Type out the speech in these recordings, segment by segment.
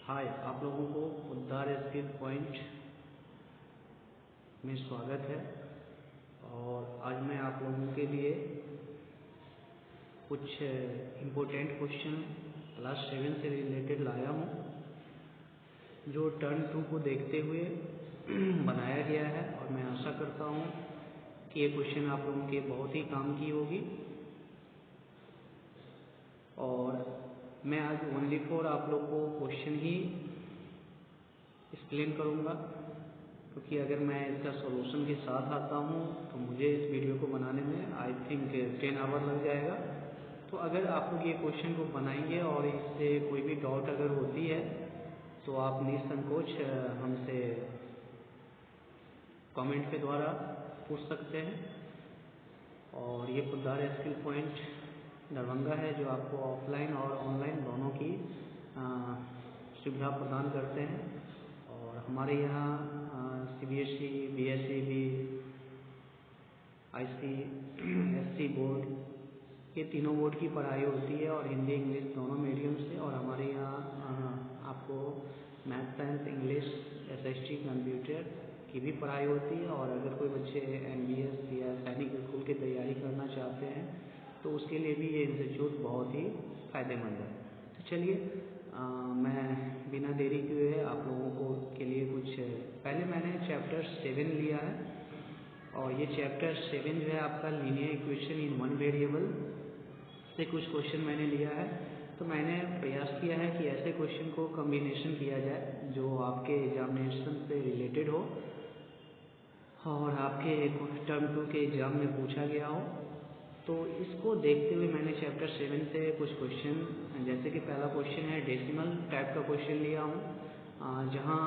हाय, आप लोगों को उद्धार स्किल पॉइंट में स्वागत है। और आज मैं आप लोगों के लिए कुछ इम्पोर्टेंट क्वेश्चन क्लास 7 से रिलेटेड लाया हूँ, जो टर्न 2 को देखते हुए बनाया गया है। और मैं आशा करता हूँ कि ये क्वेश्चन आप लोगों के बहुत ही काम की होगी। और मैं आज ओनली फॉर आप लोग को क्वेश्चन ही एक्सप्लेन करूँगा, क्योंकि अगर मैं इसका सॉल्यूशन के साथ आता हूँ तो मुझे इस वीडियो को बनाने में आई थिंक 10 आवर लग जाएगा। तो अगर आप लोग ये क्वेश्चन को बनाएंगे और इससे कोई भी डाउट अगर होती है तो आप निसंकोच हमसे कमेंट के द्वारा पूछ सकते हैं। और ये उद्धार स्किल पॉइंट दरभंगा है, जो आपको ऑफलाइन और ऑनलाइन दोनों की सुविधा प्रदान करते हैं। और हमारे यहाँ CBSE, BSEB, ICSE बोर्ड, ये तीनों बोर्ड की पढ़ाई होती है और हिंदी इंग्लिश दोनों मीडियम से। और हमारे यहाँ आपको math, science, English, SST, computer की भी पढ़ाई होती है। और अगर कोई बच्चे MBS या सैनिक स्कूल की तैयारी करना चाहते हैं तो उसके लिए भी ये इंस्टीट्यूट बहुत ही फायदेमंद है। तो चलिए मैं बिना देरी किए आप लोगों को के लिए कुछ पहले मैंने चैप्टर 7 लिया है। और ये चैप्टर 7 जो है आपका linear equation in one variable से कुछ क्वेश्चन मैंने लिया है। तो मैंने प्रयास किया है कि ऐसे क्वेश्चन को कॉम्बिनेशन किया जाए जो आपके एग्जामिनेशन से रिलेटेड हो और आपके टर्म 2 के एग्जाम में पूछा गया हो। तो इसको देखते हुए मैंने चैप्टर 7 से कुछ क्वेश्चन, जैसे कि पहला क्वेश्चन है डेसिमल टाइप का क्वेश्चन लिया हूँ, जहाँ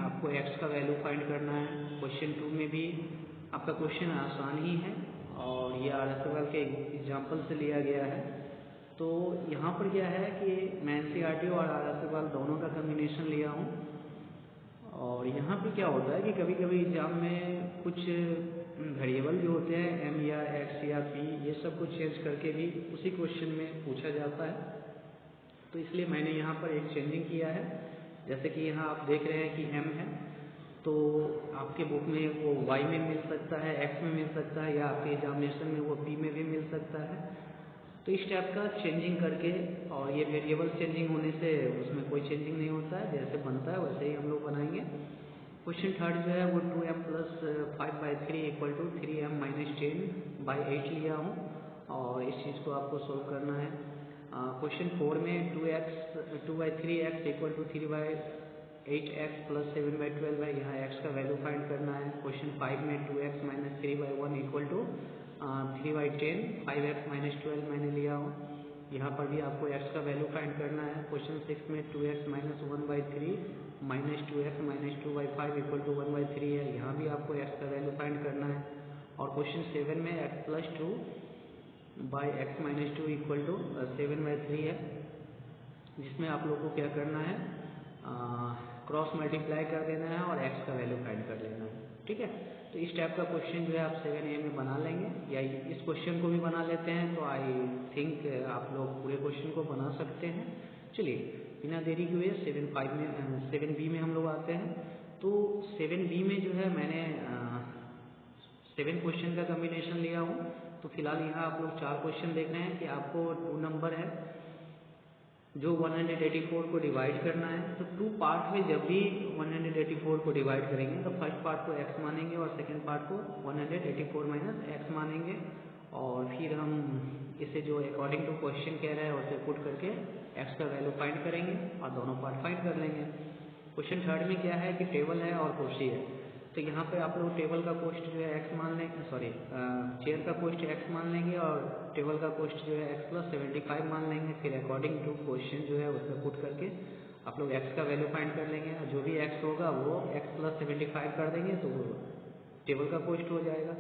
आपको x का वैल्यू फाइंड करना है। क्वेश्चन 2 में भी आपका क्वेश्चन आसान ही है और ये RSQL के एग्जाम्पल से लिया गया है। तो यहाँ पर क्या है कि मैं NCERT और RSQL दोनों का कम्बिनेशन लिया हूँ। और यहाँ पे क्या होता है कि कभी कभी एग्जाम में कुछ वेरिएबल जो होते हैं M या X या P, ये सब कुछ चेंज करके भी उसी क्वेश्चन में पूछा जाता है। तो इसलिए मैंने यहाँ पर एक चेंजिंग किया है। जैसे कि यहाँ आप देख रहे हैं कि M है, तो आपके बुक में वो Y में मिल सकता है, X में मिल सकता है, या आपके एग्जामिनेशन में वो P में भी मिल सकता है। तो इस टाइप का चेंजिंग करके, और ये वेरिएबल चेंजिंग होने से उसमें कोई चेंजिंग नहीं होता है, जैसे बनता है वैसे ही हम लोग बनाएंगे। क्वेश्चन थर्ड जो है वो 2m + 5/3 = 3m - 10/8 लिया हूँ और इस चीज़ को आपको सोल्व करना है। क्वेश्चन 4 में 2/3x = 3/8x + 7/12 है, यहाँ x का वैल्यू फाइंड करना है। क्वेश्चन 5 में 2x - 3/1 = 3/10, 5x - 12 मैंने लिया हूँ, यहाँ पर भी आपको x का वैल्यू फाइंड करना है। क्वेश्चन 6 में 2x - 1/3 - 2x - 2/5 = 1/3 है, यहाँ भी आपको x का वैल्यू फाइंड करना है। और क्वेश्चन 7 में x + 2/x - 2 = 7/3 है, जिसमें आप लोग को क्या करना है, क्रॉस मल्टीप्लाई कर देना है और x का वैल्यू फाइंड कर लेना है। ठीक है, तो इस टाइप का क्वेश्चन जो है आप 7A में बना लेंगे, या इस क्वेश्चन को भी बना लेते हैं। तो आई थिंक आप लोग पूरे क्वेश्चन को बना सकते हैं। चलिए बिना देरी किए 7B में हम लोग आते हैं। तो 7B में जो है मैंने 7 क्वेश्चन का कम्बिनेशन लिया हूँ। तो फिलहाल यहाँ आप लोग 4 क्वेश्चन देख रहे हैं कि आपको 2 नंबर है जो 184 को डिवाइड करना है। तो 2 पार्ट में जब भी 184 को डिवाइड करेंगे तो फर्स्ट पार्ट को x मानेंगे और सेकंड पार्ट को 184 - x मानेंगे। और फिर हम इसे जो अकॉर्डिंग टू क्वेश्चन कह रहा है उसे पुट करके x का वैल्यु फाइंड करेंगे और दोनों पार्ट फाइंड कर लेंगे। क्वेश्चन थर्ड में क्या है कि टेबल है और कुर्सी है। तो यहाँ पे आप लोग टेबल का कॉस्ट जो है x मान लेंगे, चेयर का कॉस्ट x मान लेंगे और टेबल का कॉस्ट जो है x + 75 मान लेंगे। फिर अकॉर्डिंग टू क्वेश्चन जो है उसमें पुट करके आप लोग x का वैल्यू फाइंड कर लेंगे, और जो भी x होगा वो x + 75 कर देंगे तो वो टेबल का कॉस्ट हो जाएगा।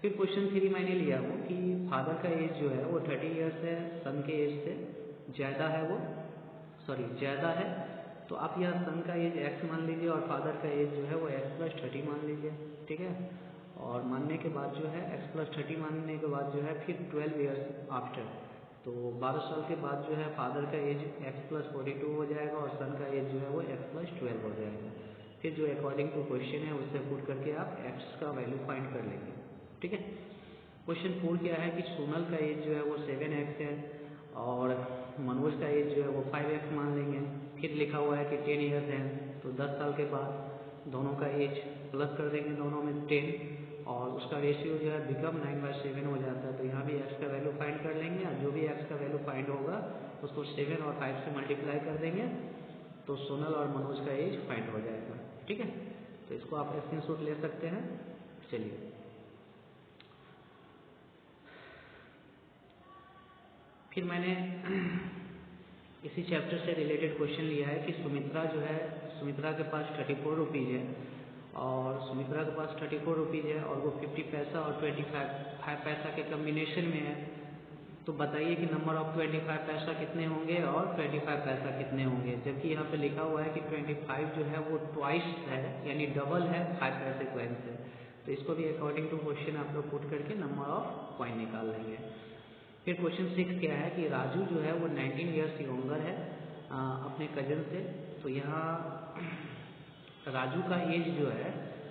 फिर क्वेश्चन 3 मैंने लिया हूँ कि फादर का एज जो है वो 30 ईयर्स है, सन के एज से ज़्यादा है। तो आप यहाँ सन का एज x मान लीजिए और फादर का एज जो है वो x + 30 मान लीजिए। ठीक है, और मानने के बाद जो है x + 30 मानने के बाद जो है फिर 12 ईयर्स आफ्टर, तो 12 साल के बाद जो है फादर का एज x + 42 हो जाएगा और सन का एज जो है फिर जो अकॉर्डिंग टू क्वेश्चन है उससे पुट करके आप x का वैल्यू फाइंड कर लेंगे। ठीक है। क्वेश्चन 4 क्या है कि सोनल का एज जो है वो 7x है और मनोज का एज जो है वो 5x मान लेंगे। फिर लिखा हुआ है कि 10 ईयर्स है, तो 10 साल के बाद दोनों का एज प्लस कर देंगे, दोनों में 10, और उसका रेशियो जो है बिकम 9/7 हो जाता है। तो यहाँ भी x का वैल्यू फाइंड कर लेंगे और जो भी x का वैल्यू फाइंड होगा उसको 7 और 5 से मल्टीप्लाई कर देंगे, तो सोनल और मनोज का एज फाइंड हो जाएगा। ठीक है, तो इसको आप स्क्रीनशॉट ले सकते हैं। चलिए, फिर मैंने इसी चैप्टर से रिलेटेड क्वेश्चन लिया है कि सुमित्रा जो है, सुमित्रा के पास 34 रुपीज़ है और सुमित्रा के पास 34 रुपीज़ है और वो 50 पैसा और 25 पैसा के कम्बिनेशन में है। तो बताइए कि नंबर ऑफ 25 पैसा कितने होंगे और 25 पैसा कितने होंगे, जबकि यहाँ पे लिखा हुआ है कि 25 जो है वो ट्वाइस है, यानी डबल है 5 पैसे कॉइन से। तो इसको भी अकॉर्डिंग टू क्वेश्चन आप लोग पुट करके नंबर ऑफ कॉइन निकाल लेंगे। फिर क्वेश्चन 6 क्या है कि राजू जो है वो 19 ईयर्स यंगर है अपने कजन से। तो यहाँ राजू का एज जो है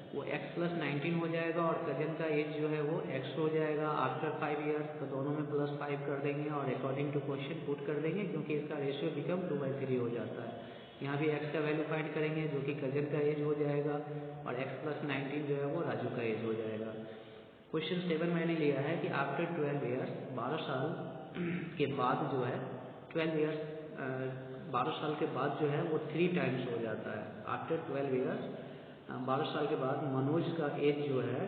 वो x + 19 हो जाएगा और कजन का एज जो है वो x हो जाएगा आफ्टर 5 ईयर्स। तो दोनों में +5 कर देंगे और अकॉर्डिंग टू क्वेश्चन पुट कर देंगे, क्योंकि इसका रेशियो बिकम 2/3 हो जाता है। यहाँ भी x का वैल्यू फाइंड करेंगे जो कि कजन का एज हो जाएगा और x + 19 जो है वो राजू का एज हो जाएगा। क्वेश्चन 7 मैंने लिया है कि आफ्टर 12 ईयर्स, 12 साल के बाद जो है 12 ईयर्स 12 साल के बाद जो है वो 3 टाइम्स हो जाता है। आफ्टर 12 ईयर्स 12 साल के बाद मनोज का एज जो है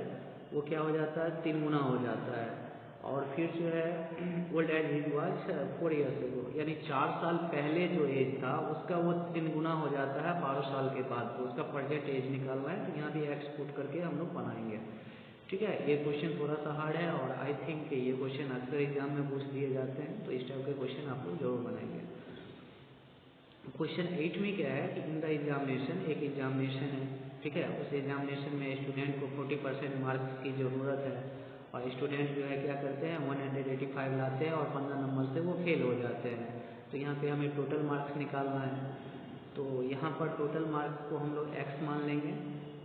वो क्या हो जाता है, 3 गुना हो जाता है। और फिर जो है old age he was 4 years ago, यानी 4 साल पहले जो एज था उसका वो 3 गुना हो जाता है 12 साल के बाद। तो उसका प्रेजेंट एज निकालना है, तो यहाँ भी एक्स पुट करके हम लोग बनाएंगे। ठीक है, ये क्वेश्चन थोड़ा सा हार्ड है और आई थिंक ये क्वेश्चन अक्सर एग्जाम में पूछ दिए जाते हैं, तो इस टाइप के क्वेश्चन आप लोग जरूर बनाएंगे। क्वेश्चन 8 में क्या है कि इन द एग्जामिनेशन, एक एग्जामिनेशन है, ठीक है, उस एग्जामिनेशन में स्टूडेंट को 40% मार्क्स की ज़रूरत है और स्टूडेंट जो है क्या करते हैं 185 लाते हैं और 15 नंबर से वो फेल हो जाते हैं। तो यहाँ पे हमें टोटल मार्क्स निकालना है। तो यहाँ पर टोटल मार्क्स को हम लोग x मान लेंगे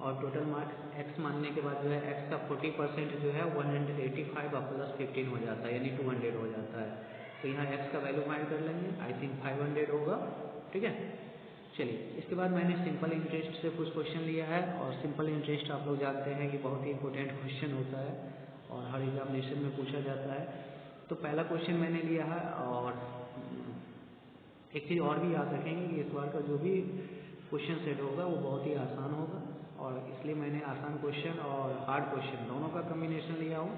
और टोटल मार्क्स x मानने के बाद जो है x का 40% जो है 185 और +15 हो जाता है, यानी 200 हो जाता है। तो यहाँ x का वैल्यू फाइंड कर लेंगे, आई थिंक 500 होगा। ठीक है, चलिए, इसके बाद मैंने सिंपल इंटरेस्ट से कुछ क्वेश्चन लिया है और सिंपल इंटरेस्ट आप लोग जानते हैं कि बहुत ही इंपॉर्टेंट क्वेश्चन होता है और हर एग्जामिनेशन में पूछा जाता है। तो पहला क्वेश्चन मैंने लिया है और एक चीज़ और भी याद रखेंगे कि इस बार का जो भी क्वेश्चन सेट होगा वो बहुत ही आसान होगा और इसलिए मैंने आसान क्वेश्चन और हार्ड क्वेश्चन दोनों का कम्बिनेशन लिया हूँ।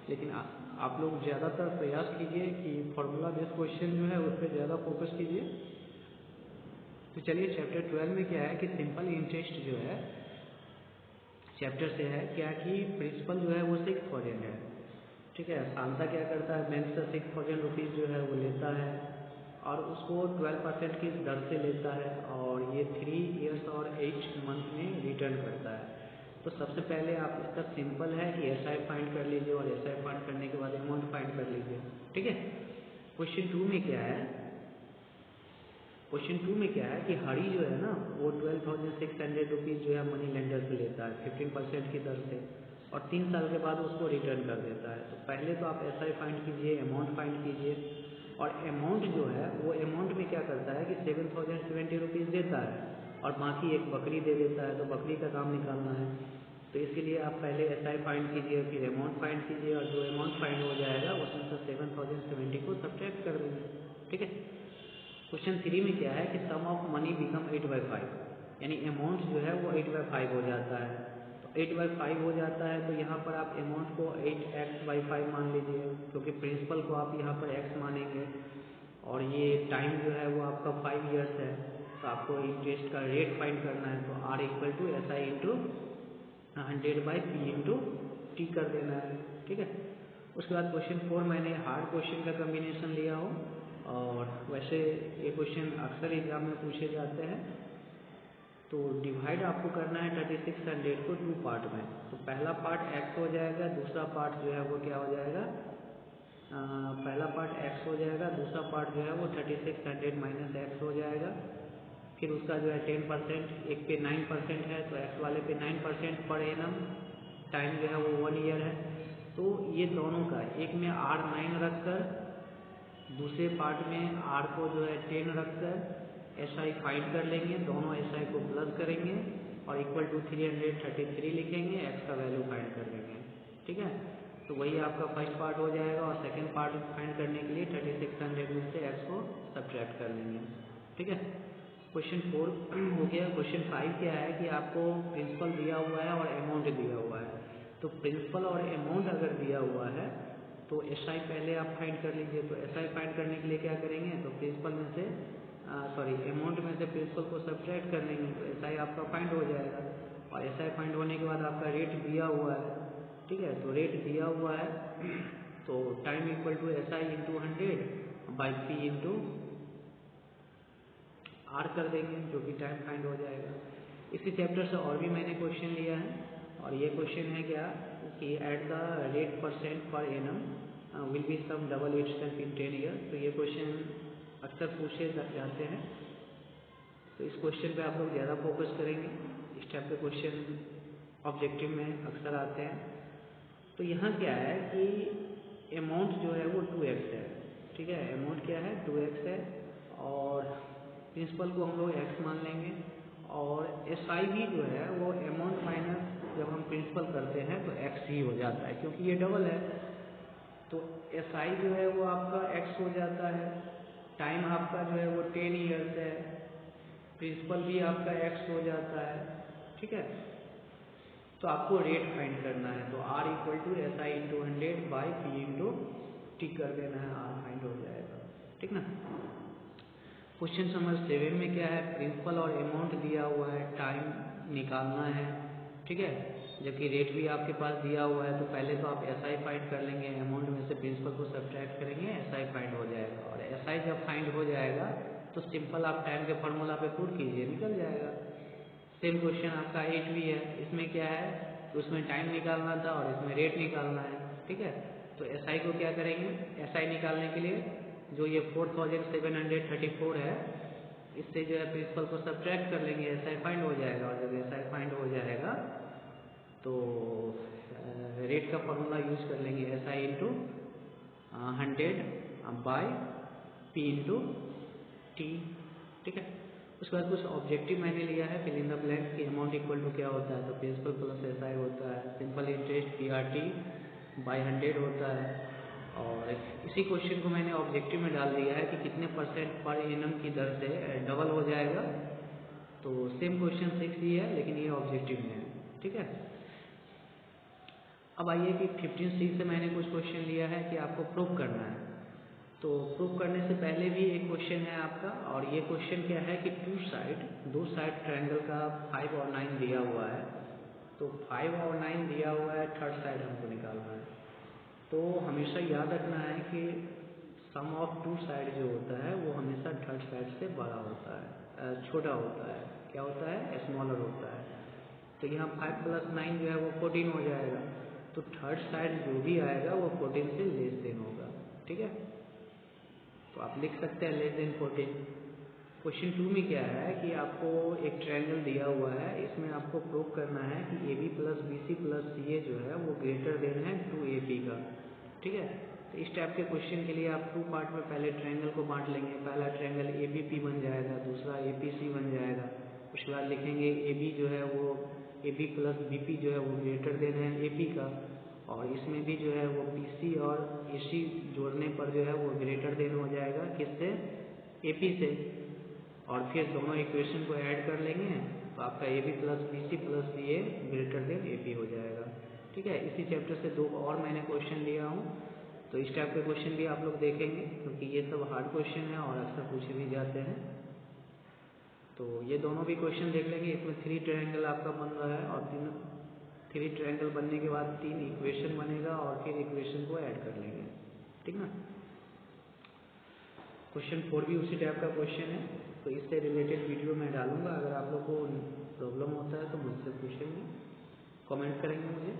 लेकिन आप लोग ज़्यादातर प्रयास कीजिए कि फॉर्मूला बेस्ड क्वेश्चन जो है उस पर ज़्यादा फोकस कीजिए। तो चलिए, चैप्टर 12 में क्या है कि सिंपल इंटरेस्ट जो है चैप्टर से है क्या कि प्रिंसिपल जो है वो 6000 है। ठीक है, सालता क्या करता है, बैंक से 6000 रुपीज़ जो है वो लेता है और उसको 12% की दर से लेता है और ये 3 ईयर्स और 8 मंथ में रिटर्न करता है। तो सबसे पहले आप इसका सिंपल है कि SI फाइंड कर लीजिए और SI फाइंड करने के बाद अमाउंट फाइंड कर लीजिए। ठीक है, क्वेश्चन 2 में क्या है, क्वेश्चन 2 में क्या है कि हरी जो है ना वो 12,600 रुपीज़ जो है मनी लेंडर से लेता है 15% की दर से और 3 साल के बाद उसको रिटर्न कर देता है। तो पहले तो आप SI फाइंड कीजिए, अमाउंट फाइंड कीजिए और अमाउंट जो है वो अमाउंट में क्या करता है कि 7,070 रुपीज़ देता है और बाकी एक बकरी दे देता है, तो बकरी का दाम निकालना है। तो इसके लिए आप पहले SI फाइंड कीजिए, फिर अमाउंट फाइंड कीजिए और जो अमाउंट फाइंड हो जाएगा उसमें से 7,070 को सब्ट्रैक्ट कर देंगे। ठीक है, क्वेश्चन 3 में क्या है कि सम ऑफ मनी बिकम 8/5, यानी अमाउंट जो है वो 8/5 हो जाता है। तो 8/5 हो जाता है तो यहाँ पर आप अमाउंट को 8x/5 मान लीजिए, क्योंकि प्रिंसिपल को आप यहाँ पर x मानेंगे और ये टाइम जो है वो आपका 5 ईयर्स है। तो आपको इंटरेस्ट का रेट फाइंड करना है, तो R = SI × 100/P × T कर देना है। ठीक है, उसके बाद क्वेश्चन 4 मैंने हार्ड क्वेश्चन का कम्बिनेशन लिया हो और वैसे ये क्वेश्चन अक्सर एग्जाम में पूछे जाते हैं। तो डिवाइड आपको करना है 3600 को 2 पार्ट में। तो पहला पार्ट x हो जाएगा, दूसरा पार्ट जो है वो क्या हो जाएगा, पहला पार्ट x हो जाएगा, दूसरा पार्ट जो है वो 3600 - x हो जाएगा। फिर उसका जो है 10%, एक पे 9% है तो एक्स वाले पे 9% पर एनम, टाइम जो है वो 1 ईयर है। तो ये दोनों का एक में R9 रखकर दूसरे पार्ट में R को जो है 10 रखकर SI फाइंड कर लेंगे, दोनों SI को प्लस करेंगे और इक्वल टू 333 लिखेंगे, x का वैल्यू फाइंड कर लेंगे। ठीक है, तो वही आपका फर्स्ट पार्ट हो जाएगा और सेकंड पार्ट फाइंड करने के लिए 3600 में से x को सब्ट्रैक्ट कर लेंगे। ठीक है, क्वेश्चन 4 हो गया। क्वेश्चन 5 क्या है कि आपको प्रिंसिपल दिया हुआ है और अमाउंट दिया हुआ है। तो प्रिंसिपल और अमाउंट अगर दिया हुआ है तो SI पहले आप फाइंड कर लीजिए। तो SI फाइंड करने के लिए क्या करेंगे, तो प्रिंसिपल में से अमाउंट में से प्रिंसिपल को सब्ट्रैक्ट कर लेंगे तो SI आपका फाइंड हो जाएगा। और SI फाइंड होने के बाद आपका रेट दिया हुआ है। ठीक है, तो रेट दिया हुआ है तो time equal to SI into 100 by P into R कर देंगे, जो कि टाइम फाइंड हो जाएगा। इसी चैप्टर से और भी मैंने क्वेश्चन लिया है और ये क्वेश्चन है क्या कि at the rate % per annum will become double itself in 10 year. तो ये क्वेश्चन अक्सर पूछे जाते हैं, तो इस क्वेश्चन पे आप लोग ज़्यादा फोकस करेंगे। इस टाइप के क्वेश्चन ऑब्जेक्टिव में अक्सर आते हैं। तो यहाँ क्या है कि अमाउंट जो है वो 2x है। ठीक है, अमाउंट क्या है 2x है और प्रिंसिपल को हम लोग x मान लेंगे और SI भी जो है वो अमाउंट माइनस जब हम प्रिंसिपल करते हैं तो x ही हो जाता है, क्योंकि ये डबल है। तो SI जो है वो आपका x हो जाता है, टाइम आपका जो है वो 10 ईयर्स है, प्रिंसिपल भी आपका x हो जाता है। ठीक है, तो आपको रेट फाइंड करना है तो R equal to SI into 100 by P into T कर देना है, R फाइंड हो जाएगा। ठीक ना। क्वेश्चन नंबर 7 में क्या है, प्रिंसिपल और अमाउंट दिया हुआ है, टाइम निकालना है। ठीक है, जबकि रेट भी आपके पास दिया हुआ है तो पहले तो आप SI फाइंड कर लेंगे, अमाउंट में से प्रिंसिपल को सब्ट्रैक्ट करेंगे, SI फाइंड हो जाएगा। और SI जब फाइंड हो जाएगा तो सिंपल आप टाइम के फॉर्मूला पे पुट कीजिए, निकल जाएगा। सेम क्वेश्चन आपका 8 भी है, इसमें क्या है तो उसमें टाइम निकालना था और इसमें रेट निकालना है। ठीक है, तो SI को क्या करेंगे, SI निकालने के लिए जो ये 4734 है इससे जो है प्रिंसिपल को सब्ट्रैक्ट कर लेंगे, SI फाइंड हो जाएगा। और जब SI फाइंड हो जाएगा तो रेट का फॉर्मूला यूज कर लेंगे, SI into 100 by P into T। ठीक है, उसके बाद कुछ ऑब्जेक्टिव मैंने लिया है, फिल इन द ब्लैंक कि अमाउंट इक्वल टू क्या होता है, तो प्रिंसिपल प्लस SI होता है, सिंपल इंटरेस्ट PRT बाई 100 होता है। और इसी क्वेश्चन को मैंने ऑब्जेक्टिव में डाल दिया है कि कितने % पर एनम की दर से डबल हो जाएगा। तो सेम क्वेश्चन 6 ही है लेकिन ये ऑब्जेक्टिव में है। ठीक है, अब आइए कि 15C से मैंने कुछ क्वेश्चन लिया है कि आपको प्रूव करना है। तो प्रूव करने से पहले भी एक क्वेश्चन है आपका, और ये क्वेश्चन क्या है कि दो साइड ट्रायंगल का 5 और 9 दिया हुआ है। तो 5 और 9 दिया हुआ है, थर्ड साइड हमको निकालना है। तो हमेशा याद रखना है कि सम ऑफ टू साइड जो होता है वो हमेशा थर्ड साइड से बड़ा होता है, छोटा होता है। क्या होता है, स्मॉलर होता है। तो यहाँ 5 + 9 जो है वो 14 हो जाएगा। तो थर्ड साइड जो भी आएगा वो 14 से लेस देन होगा। ठीक है, तो आप लिख सकते हैं लेस देन 14। क्वेश्चन 2 में क्या है कि आपको एक ट्रायंगल दिया हुआ है, इसमें आपको प्रूव करना है कि AB + BC + CA जो है वो ग्रेटर देन है 2AB का। ठीक है, तो इस टाइप के क्वेश्चन के लिए आप 2 पार्ट में पहले ट्रायंगल को बांट लेंगे। पहला ट्रायंगल ABP बन जाएगा, दूसरा APC बन जाएगा। उसके बाद लिखेंगे AB जो है वो AB + BP जो है वो ग्रेटर देन है AP का, और इसमें भी जो है वो BC और AC जोड़ने पर जो है वो ग्रेटर देन हो जाएगा किससे, AP से। और फिर दोनों इक्वेशन को ऐड कर लेंगे तो आपका AB + BC + CA greater than AP हो जाएगा। ठीक है, इसी चैप्टर से 2 और मैंने क्वेश्चन लिया हूँ, तो इस टाइप के क्वेश्चन भी आप लोग देखेंगे क्योंकि ये सब हार्ड क्वेश्चन है और अक्सर पूछे भी जाते हैं। तो ये दोनों भी क्वेश्चन देख लेंगे। इसमें 3 ट्रायंगल आपका बन रहा है और 3 ट्रायंगल बनने के बाद 3 इक्वेशन बनेगा और फिर इक्वेशन को ऐड कर लेंगे। ठीक ना। क्वेश्चन 4 भी उसी टाइप का क्वेश्चन है, तो इससे रिलेटेड वीडियो मैं डालूंगा। अगर आप लोग को प्रॉब्लम होता है तो मुझसे पूछेंगे, कमेंट करेंगे मुझे।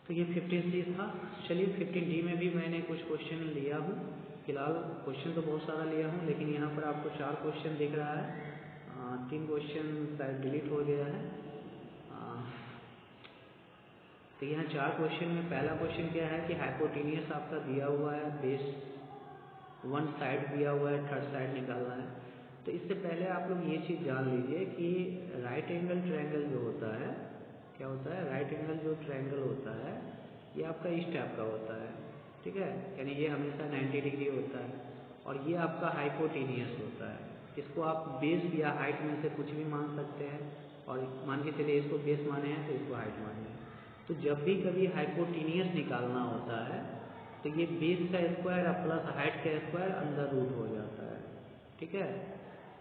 तो ये 15C था। चलिए 15D में भी मैंने कुछ क्वेश्चन लिया हूँ। फिलहाल क्वेश्चन तो बहुत सारा लिया हूँ लेकिन यहाँ पर आपको 4 क्वेश्चन दिख रहा है। 3 क्वेश्चन शायद डिलीट हो गया है। तो यहाँ 4 क्वेश्चन में पहला क्वेश्चन क्या है कि हाइपोटेनियस आपका दिया हुआ है, बेस 1 साइड दिया हुआ है, 3rd साइड निकालना है। तो इससे पहले आप लोग ये चीज़ जान लीजिए कि राइट एंगल ट्रायंगल जो होता है, क्या होता है, राइट एंगल जो ट्रायंगल होता है ये आपका इस टाइप का होता है, ठीक है, यानी ये हमेशा 90 डिग्री होता है और ये आपका हाइपोटेनियस होता है। इसको आप बेस या हाइट में से कुछ भी मान सकते हैं और मान के चलिए इसको बेस माने हैं तो इसको हाइट माने हैं। तो जब भी कभी हाइपोटेनियस निकालना होता है तो ये बेस का स्क्वायर प्लस हाइट का स्क्वायर अंडर रूट हो जाता है, ठीक है।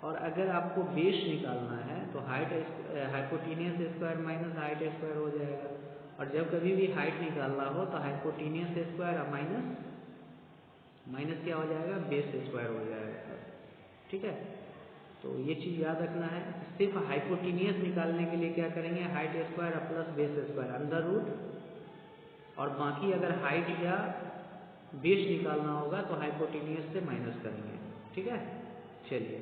और अगर आपको बेस निकालना है तो hypotenuse square minus height square हो जाएगा और जब कभी भी हाइट निकालना हो तो हाइपोटेनियस स्क्वायर माइनस क्या हो जाएगा, बेस स्क्वायर हो जाएगा, ठीक है। तो ये चीज़ याद रखना है। सिर्फ हाइपोटेनियस निकालने के लिए क्या करेंगे, height square plus base square under root, और बाकी अगर हाइट या बेस निकालना होगा तो हाइपोटेनियस से माइनस करेंगे, ठीक है। चलिए,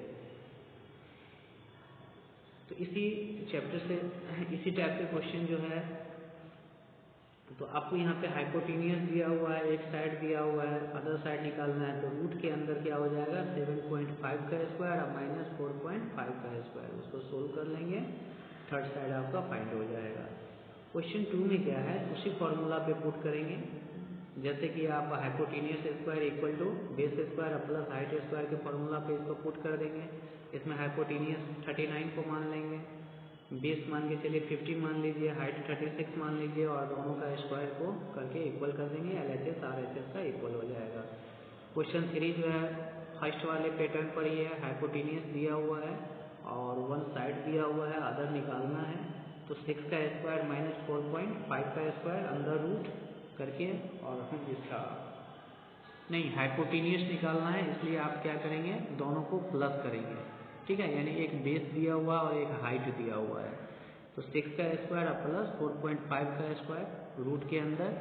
तो इसी चैप्टर से इसी टाइप के क्वेश्चन जो है, तो आपको यहाँ पे हाइपोटेनियस दिया हुआ है, एक साइड दिया हुआ है, अदर साइड निकालना है तो रूट के अंदर क्या हो जाएगा 7.5 का स्क्वायर और माइनस 4.5 का स्क्वायर, उसको सोल्व कर लेंगे, 3rd साइड आपका फाइंड हो जाएगा। क्वेश्चन 2 में क्या है, उसी फॉर्मूला पे पुट करेंगे, जैसे कि आप hypotenuse square equal to base square plus height square के फॉर्मूला पे इसको पुट कर देंगे। इसमें हाइपोटेनियस 39 को मान लेंगे, बेस मान के चलिए 50 मान लीजिए, हाइट 36 मान लीजिए और दोनों का स्क्वायर को करके इक्वल कर देंगे, LHS RHS का इक्वल हो जाएगा। क्वेश्चन 3 जो है फर्स्ट वाले पैटर्न पर ही है, हाइपोटेनियस दिया हुआ है और 1 साइड दिया हुआ है, अदर निकालना है तो 6 का स्क्वायर माइनस 4.5 का स्क्वायर अंडर रूट करके, और हम इसका नहीं हाइपोटेनियस निकालना है इसलिए आप क्या करेंगे, दोनों को प्लस करेंगे, ठीक है, यानी एक बेस दिया हुआ और एक हाइट दिया हुआ है तो 6 का स्क्वायर प्लस 4.5 का स्क्वायर रूट के अंदर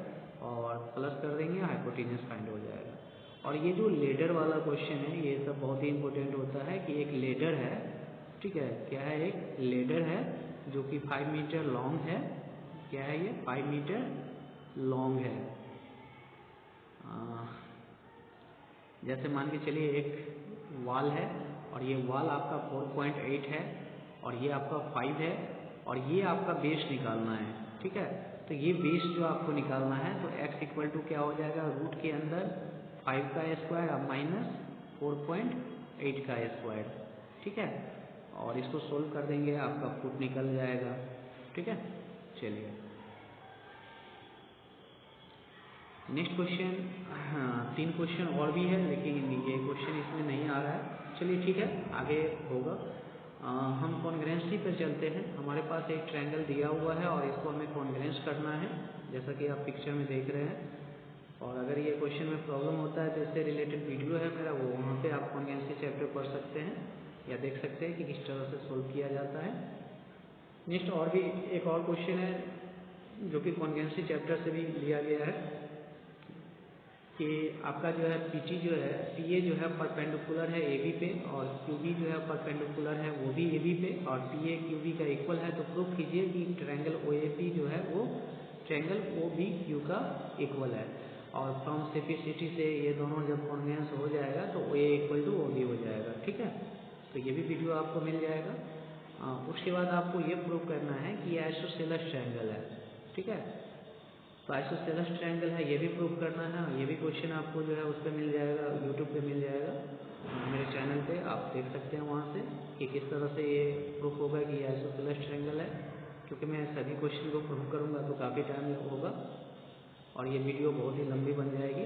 और प्लस कर देंगे, हाइपोटेनियस फाइंड हो जाएगा। और ये जो लेडर वाला क्वेश्चन है ये सब बहुत ही इंपॉर्टेंट होता है कि एक लेडर है, ठीक है, क्या है, एक लेडर है जो कि 5 मीटर लॉन्ग है, क्या है ये 5 मीटर लॉन्ग है। जैसे मान के चलिए एक वॉल है और ये वॉल आपका 4.8 है और ये आपका 5 है और ये आपका बेस निकालना है, ठीक है। तो ये बेस जो आपको निकालना है तो x इक्वल टू क्या हो जाएगा, रूट के अंदर 5 का स्क्वायर और माइनस 4.8 का स्क्वायर, ठीक है, और इसको सोल्व कर देंगे, आपका फुट निकल जाएगा, ठीक है। चलिए नेक्स्ट क्वेश्चन, हाँ 3 क्वेश्चन और भी है लेकिन ये क्वेश्चन इसमें नहीं आ रहा है, चलिए ठीक है आगे होगा। हम कॉन्ग्रेंसी पर चलते हैं। हमारे पास एक ट्रायंगल दिया हुआ है और इसको हमें कॉन्ग्रेंस करना है जैसा कि आप पिक्चर में देख रहे हैं, और अगर ये क्वेश्चन में प्रॉब्लम होता है तो इससे रिलेटेड वीडियो है मेरा, वो वहाँ पे आप कॉन्ग्रेंसी चैप्टर पढ़ सकते हैं या देख सकते हैं कि किस तरह से सोल्व किया जाता है। नेक्स्ट और भी एक और क्वेश्चन है जो कि कॉन्ग्रेंसी चैप्टर से भी लिया गया है कि आपका जो है PT जो है PA जो है परपेंडिकुलर है AB पे और QB जो है परपेंडिकुलर है वो भी AB पे और PA QB का इक्वल है, तो प्रूफ कीजिए कि ट्रायंगल OAP जो है वो ट्रायंगल OBQ का इक्वल है, और फ्रॉम सिम्प्लिसिटी से ये दोनों जब कॉन्ग्रुएंस हो जाएगा तो OA इक्वल टू OB हो जाएगा, ठीक है। तो ये भी वीडियो आपको मिल जाएगा। उसके बाद आपको ये प्रूव करना है कि ये आइसोसेलेस ट्रायंगल है, ठीक है। तो आइसोसेलेस ट्रायंगल है ये भी प्रूव करना है, ये भी क्वेश्चन आपको जो है उस पर मिल जाएगा, यूट्यूब पे मिल जाएगा, मेरे चैनल पे आप देख सकते हैं वहाँ से कि किस तरह से ये प्रूफ होगा कि ये आइसोसेलेस ट्रायंगल है, क्योंकि मैं सभी क्वेश्चन को प्रूव करूँगा तो काफ़ी टाइम होगा और ये वीडियो बहुत ही लंबी बन जाएगी।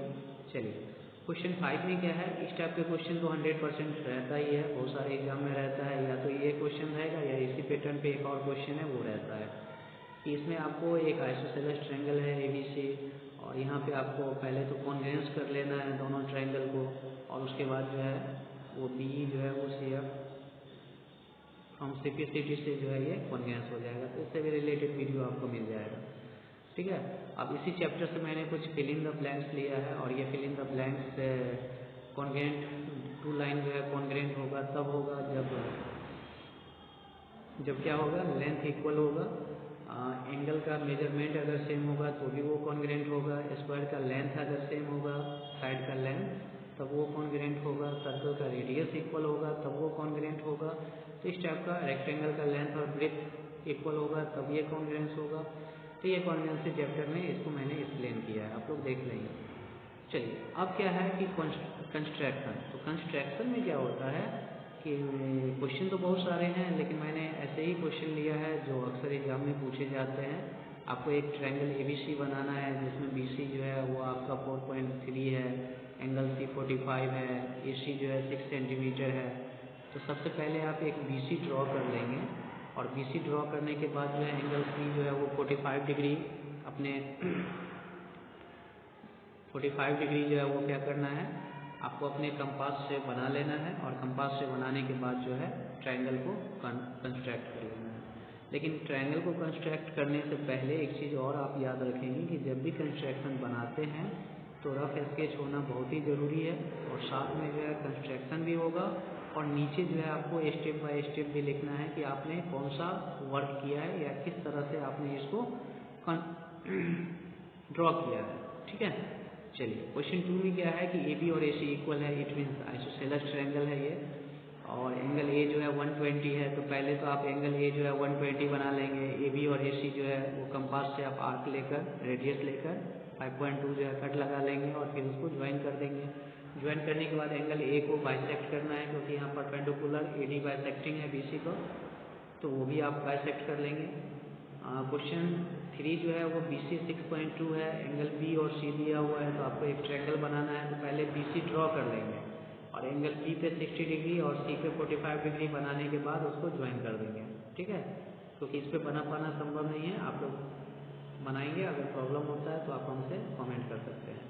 चलिए क्वेश्चन 5 में क्या है, इस टाइप के क्वेश्चन तो 100% रहता ही है, बहुत सारे एग्जाम में रहता है, या तो ये क्वेश्चन रहेगा या इसी पैटर्न पे एक और क्वेश्चन है वो रहता है कि इसमें आपको एक आइसोसेलेस ट्रायंगल है ABC और यहाँ पे आपको पहले तो कॉन्ग्रुएंस कर लेना है दोनों ट्रायंगल को, और उसके बाद जो है वो BE जो है वो CF फ्रॉम सिम्प्लिसिटी से जो है ये कॉन्ग्रुएंस हो जाएगा, तो इससे भी रिलेटेड वीडियो आपको मिल जाएगा, ठीक है। अब इसी चैप्टर से मैंने कुछ फिल इन द ब्लैंक्स लिया है और ये fill in the blanks congruent 2 line जो है कॉन्ग्रुएंट होगा तब होगा जब जब क्या होगा, लेंथ इक्वल होगा, एंगल का मेजरमेंट अगर सेम होगा तो भी वो कॉन्ग्रेंट होगा, स्क्वायर का लेंथ अगर सेम होगा, साइड का लेंथ, तब वो कॉन्ग्रेंट होगा, सर्कल का रेडियस इक्वल होगा तब वो कॉन्ग्रेंट होगा। तो इस टाइप का रेक्टेंगल का लेंथ और ब्रेथ इक्वल होगा तब ये कॉन्ग्रेंस होगा। तो ये कॉन्ग्रेंस चैप्टर में इसको मैंने एक्सप्लेन किया है, आप लोग देख लेंगे। चलिए अब क्या है कि कंस्ट्रक्शन। तो कंस्ट्रक्शन में क्या होता है कि क्वेश्चन तो बहुत सारे हैं, लेकिन मैंने ऐसे ही क्वेश्चन लिया है जो अक्सर एग्जाम में पूछे जाते हैं। आपको एक ट्रायंगल ABC बनाना है जिसमें BC जो है वो आपका 4.3 है, एंगल C 45 है, AC जो है 6 सेंटीमीटर है। तो सबसे पहले आप एक BC ड्रॉ कर लेंगे और BC ड्रॉ करने के बाद जो है एंगल C जो है वो 45 डिग्री अपने 45 डिग्री जो है वो क्या करना है, आपको अपने कंपास से बना लेना है और कंपास से बनाने के बाद जो है ट्रायंगल को कंस्ट्रक्ट कर लेना है। लेकिन ट्रायंगल को कंस्ट्रक्ट करने से पहले एक चीज़ और आप याद रखेंगे कि जब भी कंस्ट्रक्शन बनाते हैं तो रफ स्केच होना बहुत ही ज़रूरी है और साथ में जो है कंस्ट्रक्शन भी होगा और नीचे जो है आपको स्टेप बाय स्टेप भी लिखना है कि आपने कौन सा वर्क किया है या किस तरह से आपने इसको ड्रॉ किया है। ठीक है, चलिए क्वेश्चन 2 में क्या है कि AB और AC इक्वल है, इट मीन्स आइसोसेलेस ट्रायंगल है ये, और एंगल A जो है 120 है। तो पहले तो आप एंगल A जो है 120 बना लेंगे। AB और AC जो है वो कंपास से आप आर्क लेकर, रेडियस लेकर 5.2 जो है कट लगा लेंगे और फिर उसको ज्वाइन कर देंगे। ज्वाइन करने के बाद एंगल A को बाइसेक्ट करना है क्योंकि यहाँ परपेंडिकुलर AD बाइसेक्टिंग है BC को, तो वो भी आप बाइसेक्ट कर लेंगे। क्वेश्चन 3 जो है वो BC 6.2 है, एंगल B और C दिया हुआ है, तो आपको एक ट्रायंगल बनाना है। तो पहले BC ड्रॉ कर लेंगे और एंगल B पे 60 डिग्री और C पे 45 डिग्री बनाने के बाद उसको ज्वाइन कर देंगे। ठीक है, क्योंकि इस पर बना पाना संभव नहीं है, आप लोग बनाएंगे। अगर प्रॉब्लम होता है तो आप हमसे कमेंट कर सकते हैं।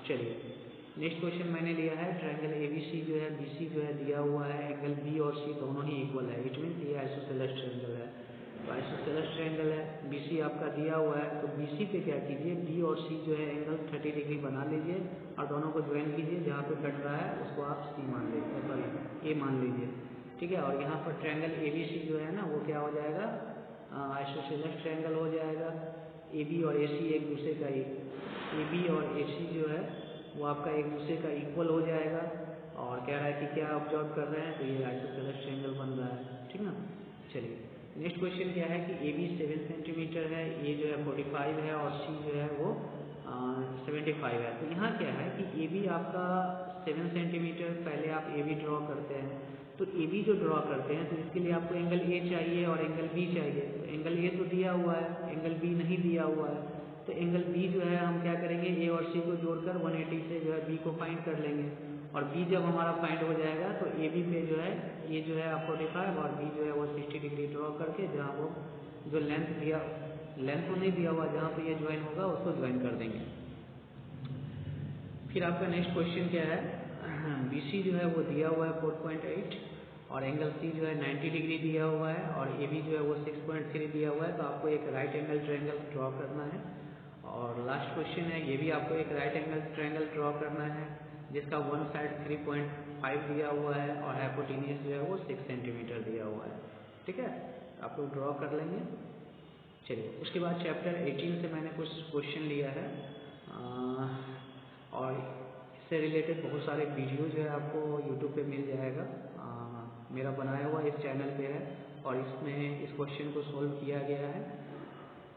चलिए नेक्स्ट क्वेश्चन मैंने लिया है ट्रायंगल ABC जो है, BC जो है दिया हुआ है, एंगल B और C दोनों ही इक्वल है, इट मीन्स ये आइसोसेलेस ट्रायंगल है। तो आइसोसेलेस ट्रायंगल है, BC आपका दिया हुआ है, तो BC पे क्या कीजिए, B और C जो है एंगल 30 डिग्री बना लीजिए और दोनों को ज्वाइन कीजिए। जहाँ पे कट रहा है उसको आप C मान लीजिए, सॉरी A मान लीजिए। ठीक है, और यहाँ पर ट्रायंगल ABC जो है ना वो क्या हो जाएगा, आइसोसेलेस ट्रायंगल हो जाएगा। AB और AC एक दूसरे का AB और AC जो है वो आपका एक दूसरे का इक्वल हो जाएगा। और कह रहा है कि क्या ऑब्जर्व कर रहे हैं, तो ये आइसोसेलेस ट्रायंगल बन रहा है। ठीक ना, चलिए नेक्स्ट क्वेश्चन क्या है कि AB 7 सेंटीमीटर है, A जो है 45 है और C जो है वो 75 है। तो यहाँ क्या है कि AB आपका 7 सेंटीमीटर, पहले आप AB ड्रॉ करते हैं। तो AB जो ड्रॉ करते हैं तो इसके लिए आपको एंगल A चाहिए और एंगल B चाहिए। तो एंगल A तो दिया हुआ है, एंगल B नहीं दिया हुआ है। तो एंगल B जो है हम क्या करेंगे, A और C को जोड़कर 180 से जो है B को फाइंड कर लेंगे और B जब हमारा फाइंड हो जाएगा तो AB पे जो है A जो है 45 और B जो है वो 60 डिग्री ड्रॉ करके जहाँ वो जो लेंथ तो नहीं दिया हुआ, जहाँ पे ये ज्वाइन होगा उसको ज्वाइन कर देंगे। फिर आपका नेक्स्ट क्वेश्चन क्या है, BC जो है वो दिया हुआ है 4.8 और एंगल C जो है 90 डिग्री दिया हुआ है और AB जो है वो 6.3 दिया हुआ है। तो आपको एक राइट एंगल ट्रायंगल ड्रॉ करना है। और लास्ट क्वेश्चन है, ये भी आपको एक राइट एंगल ट्रायंगल ड्रॉ करना है जिसका वन साइड 3.5 दिया हुआ है और हाइपोटेन्यूज जो है वो 6 सेंटीमीटर दिया हुआ है। ठीक है, आप लोग ड्रॉ कर लेंगे। चलिए उसके बाद चैप्टर 18 से मैंने कुछ क्वेश्चन लिया है और इससे रिलेटेड बहुत सारे वीडियो जो है आपको यूट्यूब पे मिल जाएगा, मेरा बनाया हुआ इस चैनल पे है और इसमें इस क्वेश्चन को सोल्व किया गया है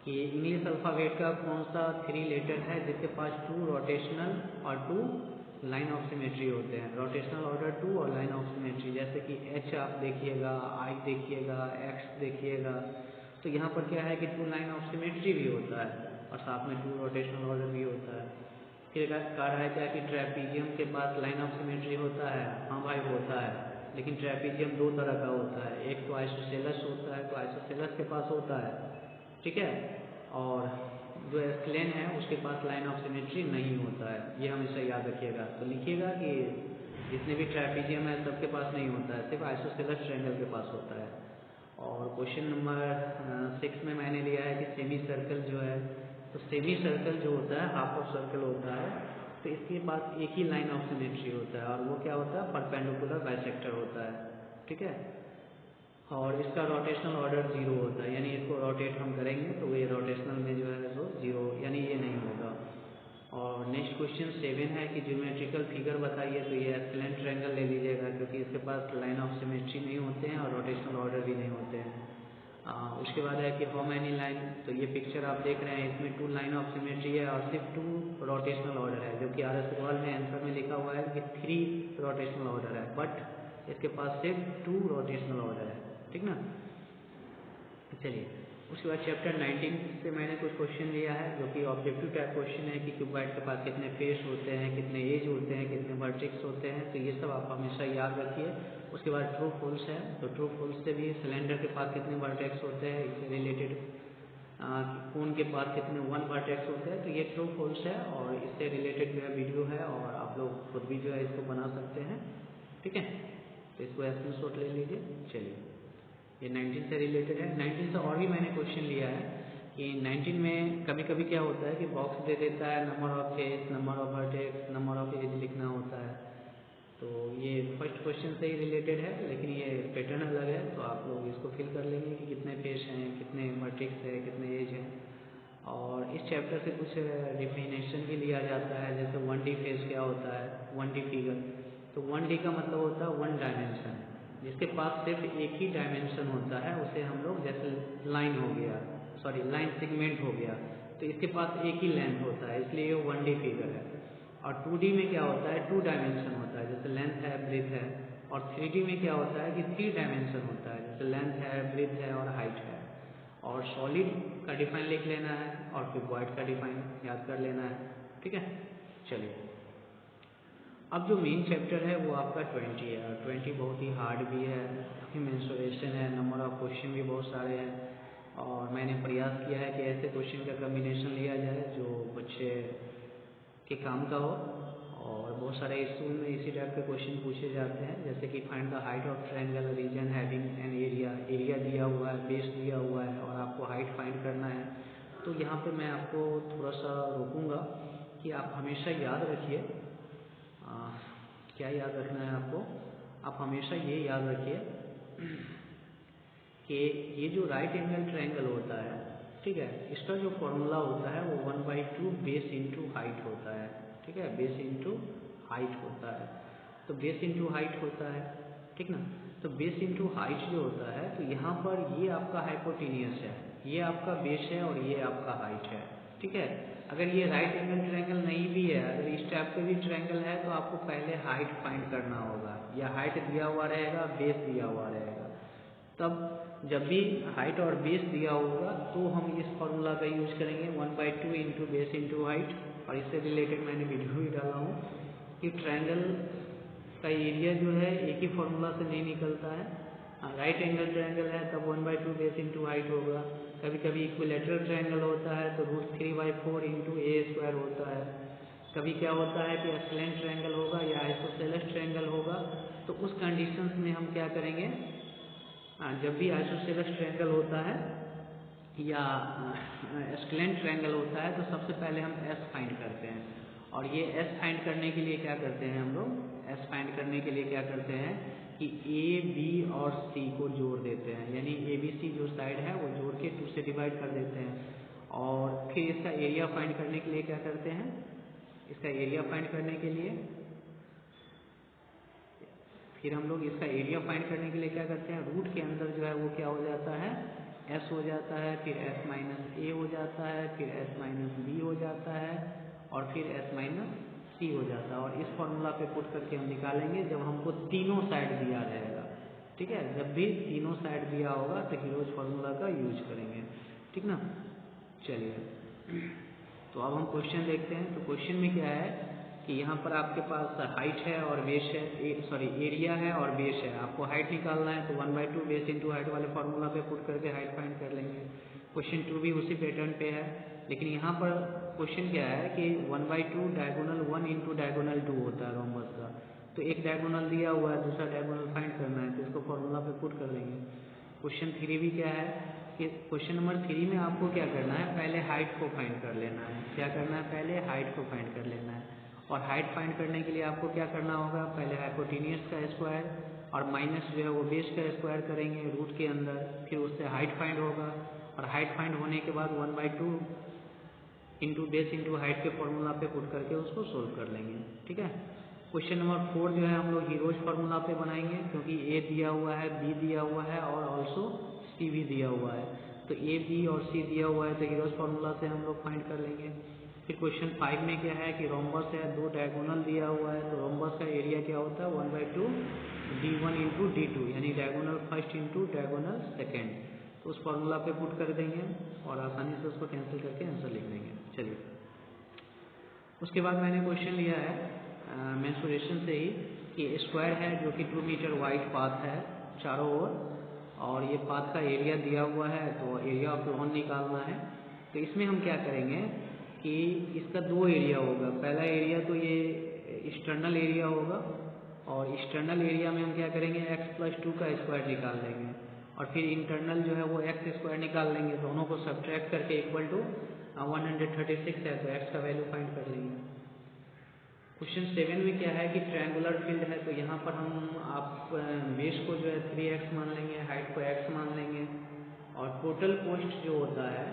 कि इंग्लिश अल्फ़ाबेट का कौन सा 3 लेटर है जिसके पास 2 रोटेशनल और 2 लाइन ऑफ सिमेट्री होते हैं। रोटेशनल ऑर्डर 2 और लाइन ऑफ सिमेट्री, जैसे कि H आप देखिएगा, I देखिएगा, X देखिएगा। तो यहाँ पर क्या है कि 2 लाइन ऑफ सिमेट्री भी होता है और साथ में 2 रोटेशनल ऑर्डर भी होता है। फिर कहा है क्या कि ट्रेपीजियम के पास लाइन ऑफ सिमेट्री होता है। हाँ भाई होता है, लेकिन ट्रेपीजियम 2 तरह का होता है, एक तो आइसोसेलेस होता है, तो आइसोसेलेस के पास होता है। ठीक है, और जो एस्केलेन है उसके पास लाइन ऑफ सिमेट्री नहीं होता है, ये हमेशा याद रखिएगा। तो लिखिएगा कि जितने भी ट्रेपीजियम है सबके पास नहीं होता है, सिर्फ आइसोसेलेस ट्रायंगल के पास होता है। और क्वेश्चन नंबर 6 में मैंने लिया है कि सेमी सर्कल जो है, तो सेमी सर्कल जो होता है हाफ ऑफ सर्कल होता है, तो इसके पास एक ही लाइन ऑफ सिमेट्री होता है और वो क्या होता है, परपेंडिकुलर बाइसेक्टर होता है। ठीक है, और इसका रोटेशनल ऑर्डर 0 होता है, यानी इसको रोटेट हम करेंगे तो ये रोटेशनल में जो है वो 0 यानी ये नहीं होगा। और नेक्स्ट क्वेश्चन 7 है कि ज्योमेट्रिकल फिगर बताइए, तो ये एक्सीलेंट ट्रायंगल ले लीजिएगा क्योंकि इसके पास लाइन ऑफ सिमेट्री नहीं होते हैं और रोटेशनल ऑर्डर भी नहीं होते हैं। उसके बाद है कि हाउ मैनी लाइन, तो ये पिक्चर आप देख रहे हैं इसमें 2 लाइन ऑफ सिमेट्री है और सिर्फ 2 रोटेशनल ऑर्डर है, जबकि आर एस अग्रवाल में आंसर में लिखा हुआ है कि 3 रोटेशनल ऑर्डर है, बट इसके पास सिर्फ 2 रोटेशनल ऑर्डर है, ठीक ना। चलिए उसके बाद चैप्टर 19 से मैंने कुछ क्वेश्चन लिया है जो कि ऑब्जेक्टिव टाइप क्वेश्चन है कि क्यूबॉइड के पास कितने फेस होते हैं, कितने एज होते हैं, कितने वर्टेक्स होते हैं, तो ये सब आप हमेशा याद रखिए। उसके बाद ट्रू फॉल्स है, तो ट्रू फॉल्स से भी सिलेंडर के पास कितने वर्टेक्स होते हैं इससे रिलेटेड, कोन के पास कितने 1 वर्टेक्स होते हैं, तो ये ट्रू फॉल्स है और इससे रिलेटेड जो है वीडियो है और आप लोग खुद भी जो है इसको बना सकते हैं, ठीक है। तो इसको स्क्रीनशॉट ले लीजिए। चलिए ये 19 से रिलेटेड है। 19 से और भी मैंने क्वेश्चन लिया है कि 19 में कभी कभी क्या होता है कि बॉक्स दे देता है number of face, number of vertex, number of edge लिखना होता है, तो ये फर्स्ट क्वेश्चन से ही रिलेटेड है लेकिन ये पैटर्न अलग है, तो आप लोग इसको फिल कर लेंगे कि कितने फेस हैं, कितने वर्टेक्स है, कितने एज हैं। और इस चैप्टर से कुछ डिफिनेशन भी लिया जाता है, जैसे 1D फेस क्या होता है, 1D फिगर, तो 1D का मतलब होता है 1 डायमेंशन, जिसके पास सिर्फ एक ही डायमेंशन होता है उसे हम लोग, जैसे लाइन हो गया, सॉरी लाइन सेगमेंट हो गया, तो इसके पास एक ही लेंथ होता है, इसलिए ये 1D फिगर है। और 2D में क्या होता है, 2 डायमेंशन होता है, जैसे लेंथ है, ब्रेथ है। और 3D में क्या होता है कि 3 डायमेंशन होता है, जैसे लेंथ है, ब्रेथ है और हाइट है। और सॉलिड का डिफाइन लिख लेना है और क्यूबॉइड का डिफाइन याद कर लेना है, ठीक है। चलिए अब जो मेन चैप्टर है वो आपका 20 है, और 20 बहुत ही हार्ड भी है, मेंसुरेशन है, नंबर ऑफ क्वेश्चन भी बहुत सारे हैं और मैंने प्रयास किया है कि ऐसे क्वेश्चन का कम्बिनेशन लिया जाए जो बच्चे के काम का हो। और बहुत सारे स्कूल में इसी टाइप के क्वेश्चन पूछे जाते हैं, जैसे कि find the height of triangle region having an area, area दिया हुआ है, बेस दिया हुआ है और आपको हाइट फाइंड करना है। तो यहाँ पे मैं आपको थोड़ा सा रोकूंगा कि आप हमेशा याद रखिए, क्या याद रखना है आपको, आप हमेशा ये याद रखिए कि ये जो राइट एंगल ट्रायंगल होता है, ठीक है, इसका जो फॉर्मूला होता है वो 1/2 बेस इंटू हाइट होता है, ठीक है, बेस इंटू हाइट होता है। तो बेस इंटू हाइट होता है, ठीक ना। तो बेस इंटू हाइट जो होता है, तो यहाँ पर ये आपका हाइपोटेनियस है, ये आपका बेस है और ये आपका हाइट है, ठीक है। अगर ये राइट एंगल ट्रायंगल नहीं भी है, अगर इस टाइप का भी ट्रायंगल है, तो आपको पहले हाइट फाइंड करना होगा, या हाइट दिया हुआ रहेगा, बेस दिया हुआ रहेगा। तब जब भी हाइट और बेस दिया होगा तो हम इस फॉर्मूला का यूज करेंगे 1/2 इंटू बेस इंटू हाइट। और इससे रिलेटेड मैंने वीडियो भी डाला हूँ कि ट्रायंगल का एरिया जो है एक ही फॉर्मूला से नहीं निकलता है। राइट एंगल ट्रायंगल है तब 1/2 बेस इंटू हाइट होगा। कभी कभी इक्विलेटरल ट्रायंगल होता है तो √3/4 इंटू a² होता है। कभी क्या होता है कि एक्सीलेंट ट्रायंगल होगा या आइसोसेलेस ट्रायंगल होगा, तो उस कंडीशंस में हम क्या करेंगे, जब भी आइसोसेलेस ट्रायंगल होता है या एक्सीलेंट ट्रायंगल होता है तो सबसे पहले हम S फाइंड करते हैं। और ये S फाइंड करने के लिए क्या करते हैं हम लोग, S फाइंड करने के लिए क्या करते हैं कि A, B और C को जोड़ देते हैं, यानी ABC जो साइड है वो जोड़ के 2 से डिवाइड कर देते हैं। और फिर इसका एरिया फाइंड करने के लिए क्या करते हैं, इसका एरिया फाइंड करने के लिए फिर हम लोग इसका एरिया फाइंड करने के लिए क्या करते हैं, रूट के अंदर जो है वो क्या हो जाता है, S हो जाता है, फिर S माइनस A हो जाता है, फिर S माइनस B हो जाता है और फिर S माइनस C हो जाता है। और इस फॉर्मूला पे पुट करके हम निकालेंगे जब हमको तीनों साइड दिया रहेगा, ठीक है। जब भी तीनों साइड दिया होगा तो हीरोज फार्मूला का यूज करेंगे, ठीक ना। चलिए तो अब हम क्वेश्चन देखते हैं। तो क्वेश्चन में क्या है कि यहाँ पर आपके पास हाइट है और बेस है, सॉरी एरिया है और बेस है। आपको हाइट निकालना है तो 1/2 बेस इंटू हाइट वाले फार्मूला पे पुट करके हाइट फाइंड कर लेंगे। क्वेश्चन 2 भी उसी पैटर्न पे है, लेकिन यहाँ पर क्वेश्चन क्या है कि 1/2 डायगोनल 1 इंटू डायगोनल 2 होता है रोम्बस का। तो एक डायगोनल दिया हुआ है, दूसरा डायगोनल फाइंड करना है, तो इसको फॉर्मूला पे पुट कर देंगे। क्वेश्चन 3 भी क्या है कि क्वेश्चन नंबर 3 में आपको क्या करना है, पहले हाइट को फाइंड कर लेना है। क्या करना है, पहले हाइट को फाइंड कर लेना है। और हाइट फाइंड करने के लिए आपको क्या करना होगा, पहले हाइपोटेनियस का स्क्वायर और माइनस जो है वो बेस का स्क्वायर करेंगे रूट के अंदर, फिर उससे हाइट फाइंड होगा और हाइट फाइंड होने के बाद 1/2 इंटू बेस इंटू हाइट के फॉर्मूला पे पुट करके उसको सोल्व कर लेंगे। ठीक है। क्वेश्चन नंबर 4 जो है हम लोग हीरोज फार्मूला पे बनाएंगे, क्योंकि ए दिया हुआ है, बी दिया हुआ है और ऑल्सो सी भी दिया हुआ है। तो ए, बी और सी दिया हुआ है तो हीरोज फार्मूला से हम लोग फाइंड कर लेंगे। फिर क्वेश्चन 5 में क्या है कि रोम्बस है, 2 डायगोनल दिया हुआ है, तो रोम्बस का एरिया क्या होता है 1/2 d1 इंटू d2, यानी diagonal first into diagonal second. तो उस फॉर्मूला पे पुट कर देंगे और आसानी से उसको कैंसिल करके आंसर लिख देंगे। चलिए, उसके बाद मैंने क्वेश्चन लिया है मेंसुरेशन से ही कि स्क्वायर है जो कि 2 मीटर वाइड पाथ है चारों ओर, और ये पाथ का एरिया दिया हुआ है, तो एरिया ऑफ लॉन निकालना है। तो इसमें हम क्या करेंगे कि इसका 2 एरिया होगा। पहला एरिया तो ये एक्सटर्नल एरिया होगा, और एक्सटर्नल एरिया में हम क्या करेंगे x+2 का स्क्वायर निकाल लेंगे, और फिर इंटरनल जो है वो x स्क्वायर निकाल लेंगे। दोनों को सब्ट्रैक्ट करके इक्वल टू 136 है, तो x का वैल्यू फाइंड कर लेंगे। क्वेश्चन 7 में क्या है कि ट्रायंगुलर फील्ड है, तो यहाँ पर हम बेस को जो है 3x मान लेंगे, हाइट को x मान लेंगे, और टोटल कोस्ट जो होता है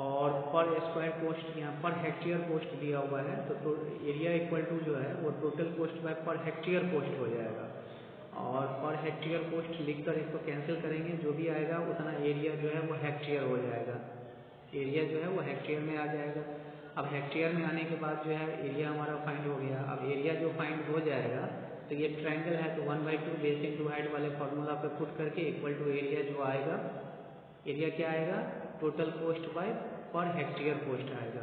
और पर स्क्वायर कोस्ट यहाँ पर हेक्टेयर कोस्ट दिया हुआ है, तो एरिया इक्वल टू जो है वो total cost bye per hectare coast हो जाएगा, और पर हेक्टेयर कोस्ट लिखकर इसको कैंसिल करेंगे, जो भी आएगा उतना एरिया जो है वो हेक्टेयर हो जाएगा। एरिया जो है वो हेक्टेयर में आ जाएगा। अब हेक्टेयर में आने के बाद जो है एरिया हमारा फाइंड हो गया। अब एरिया जो फाइंड हो जाएगा तो ये ट्रायंगल है, तो 1/2 बेस इंटू हाइट वाले फॉर्मूला पे पुट करके इक्वल टू एरिया जो आएगा, एरिया क्या आएगा total cost bye per hectare coast आएगा।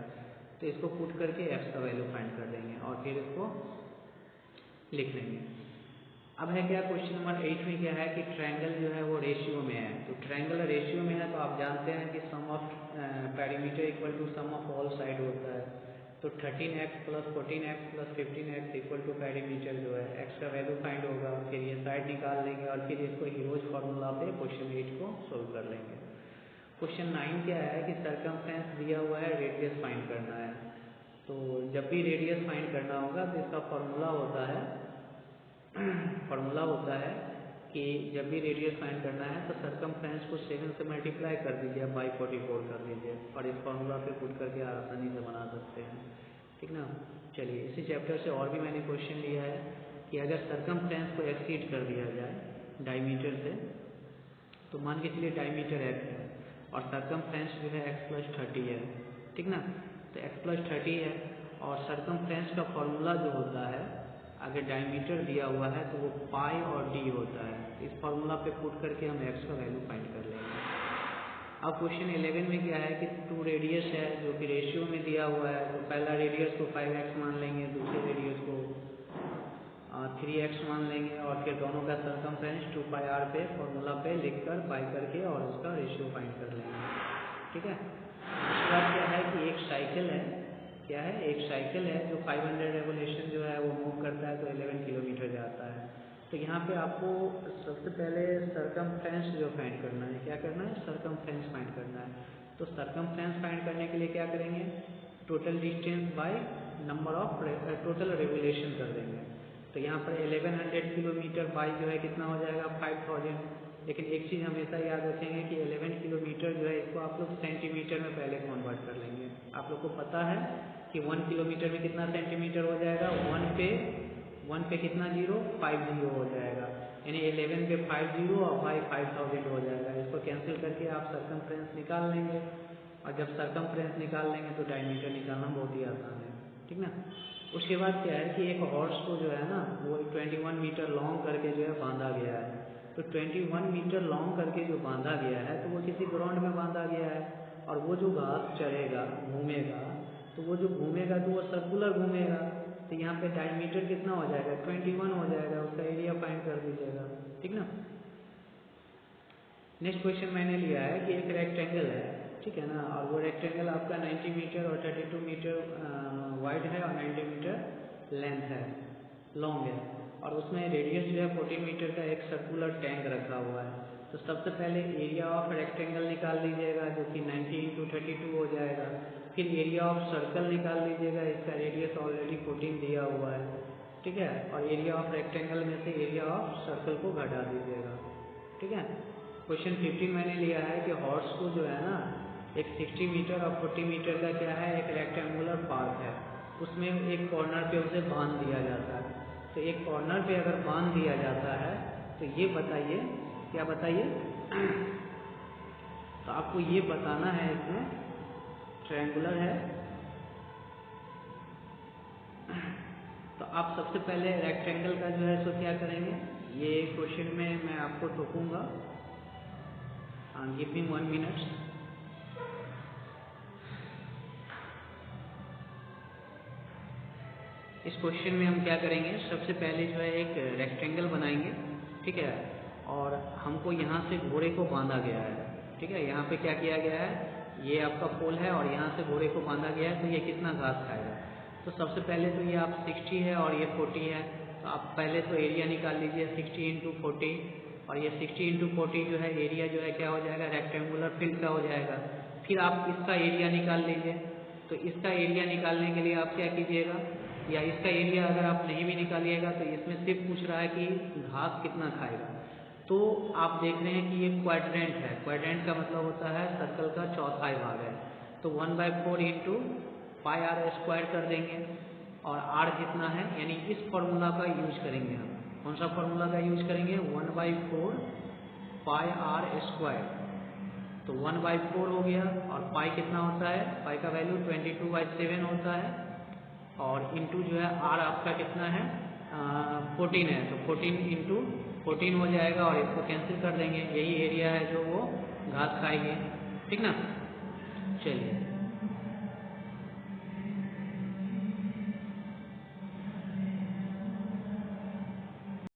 तो इसको पुट करके x का वैल्यू फाइंड कर देंगे और फिर इसको लिख लेंगे। अब है क्या क्वेश्चन नंबर 8 में क्या है कि ट्रायंगल जो है वो रेशियो में है। तो ट्रायंगल रेशियो में है तो आप जानते हैं कि sum of perimeter equal to sum of all side होता है। तो 13x + 14x + 15x equal to perimeter जो है x का वैल्यू फाइंड होगा, फिर ये साइड निकाल लेंगे और फिर इसको हीरोज फार्मूला पे क्वेश्चन 8 को सोल्व कर लेंगे। क्वेश्चन 9 क्या है कि सर्कमफ्रेंस दिया हुआ है, रेडियस फाइंड करना है। तो जब भी रेडियस फाइंड करना होगा तो इसका फॉर्मूला होता है कि जब भी रेडियस फाइंड करना है तो सर्कमफ्रेंस को 7 से मल्टीप्लाई कर दीजिए, बाई 44 कर दीजिए, और इस फॉर्मूला पे पुट करके आसानी से बना सकते हैं। ठीक ना। चलिए, इसी चैप्टर से और भी मैंने क्वेश्चन लिया है कि अगर सर्कमफ्रेंस को एक्सीड कर दिया जाए डायमीटर से, तो मान के चलिए डायमीटर x है और सर्कमफ्रेंस जो है x+30 है। ठीक ना। तो x+30 है और सर्कमफ्रेंस का फॉर्मूला जो होता है अगर डायमीटर दिया हुआ है तो वो पाई और d होता है। इस फॉर्मूला पे पुट करके हम x का वैल्यू फाइंड कर लेंगे। अब क्वेश्चन 11 में क्या है कि 2 रेडियस है जो कि रेशियो में दिया हुआ है। तो पहला रेडियस को 5x मान लेंगे, दूसरे रेडियस को 3x मान लेंगे, और फिर दोनों का सर्कमफ्रेंस 2πr पे फॉर्मूला पे लिखकर बाई करके और उसका रेशियो फाइंड कर लेंगे। ठीक है। उसके बाद क्या है कि एक साइकिल है, क्या है एक साइकिल है जो 500 रेवोल्यूशन जो है वो मूव करता है, तो 11 किलोमीटर जाता है। तो यहाँ पे आपको सबसे पहले सर्कमफ्रेंस जो फाइंड करना है, क्या करना है सर्कमफ्रेंस फाइंड करना है। तो सर्कमफ्रेंस फाइंड करने के लिए क्या करेंगे total distance by number of total revolution कर देंगे। तो यहाँ पर 1100 किलोमीटर बाई जो है कितना हो जाएगा 5000। लेकिन एक चीज़ हमेशा याद रखेंगे कि 11 किलोमीटर जो है इसको आप लोग सेंटीमीटर में पहले कन्वर्ट कर लेंगे। आप लोग को पता है कि 1 किलोमीटर में कितना सेंटीमीटर हो जाएगा, 1 पे कितना 0 50 हो जाएगा, यानी 11 पे 50 और बाई 5000 हो जाएगा। इसको कैंसिल करके आप सर्कमफ्रेंस निकाल लेंगे, और जब सर्कमफ्रेंस निकाल लेंगे तो डायमीटर निकालना बहुत ही आसान है। ठीक ना। उसके बाद क्या है कि एक हॉर्स को जो है ना वो 21 मीटर लॉन्ग करके जो है बांधा गया है। तो 21 मीटर लॉन्ग करके जो बांधा गया है तो वो किसी ग्राउंड में बांधा गया है, और वो जो घास चढ़ेगा घूमेगा, तो वो जो घूमेगा तो वो सर्कुलर घूमेगा। तो यहाँ पे डायमीटर कितना हो जाएगा 21 हो जाएगा, उसका एरिया फाइंड कर दीजिएगा। ठीक ना। नेक्स्ट क्वेश्चन मैंने लिया है कि एक रेक्टेंगल है, ठीक है ना, और वो रेक्टेंगल आपका 90 मीटर और 32 मीटर वाइड है और 90 मीटर लेंथ है, लॉन्ग है, और उसमें रेडियस जो है 14 मीटर का एक सर्कुलर टैंक रखा हुआ है। तो सबसे पहले एरिया ऑफ रेक्टेंगल निकाल लीजिएगा जो कि 90 × 32 हो जाएगा। फिर एरिया ऑफ सर्कल निकाल लीजिएगा, इसका रेडियस ऑलरेडी 14 दिया हुआ है। ठीक है, और एरिया ऑफ रेक्टेंगल में से एरिया ऑफ सर्कल को घटा दीजिएगा। ठीक है, क्वेश्चन 15 मैंने लिया है कि हॉर्स को जो है ना एक 60 मीटर और 40 मीटर का क्या है एक रेक्टेंगुलर पार्क है, उसमें एक कॉर्नर पे उसे बांध दिया जाता है। तो एक कॉर्नर पे अगर बांध दिया जाता है तो ये बताइए, क्या बताइए, तो आपको ये बताना है इसमें ट्रायंगुलर है। तो आप सबसे पहले रेक्टेंगल का जो है सो क्या करेंगे, ये क्वेश्चन में मैं आपको टोकूंगा। Give me 1 minute. इस क्वेश्चन में हम क्या करेंगे, सबसे पहले जो है एक रेक्टेंगल बनाएंगे। ठीक है, और हमको यहाँ से घोड़े को बांधा गया है। ठीक है, यहाँ पे क्या किया गया है, ये आपका पोल है और यहाँ से घोड़े को बांधा गया है, तो ये कितना घास खाएगा। तो सबसे पहले तो ये आप 60 है और ये 40 है, तो आप पहले तो एरिया निकाल लीजिए 60 × 40, और ये 60 × 40 जो है एरिया जो है क्या हो जाएगा, रेक्टेंगुलर फील्ड का हो जाएगा। फिर आप इसका एरिया निकाल लीजिए। तो इसका एरिया निकालने के लिए आप क्या कीजिएगा, या इसका एरिया अगर आप नहीं भी निकालिएगा तो इसमें सिर्फ पूछ रहा है कि घास कितना खाएगा। तो आप देख रहे हैं कि ये क्वाड्रेंट है, क्वाड्रेंट का मतलब होता है सर्कल का चौथाई भाग है। तो 1/4 × πr² कर देंगे, और r कितना है, यानी इस फॉर्मूला का यूज करेंगे हम। कौन सा फॉर्मूला का यूज करेंगे, 1/4 πr²। तो 1/4 हो गया, और पाई कितना होता है, पाई का वैल्यू 22/7 होता है, और इंटू जो है r आपका कितना है 14 है, तो 14 × 14 हो जाएगा, और इसको कैंसिल कर देंगे। यही एरिया है जो वो घास खाएंगे। ठीक ना, चलिए।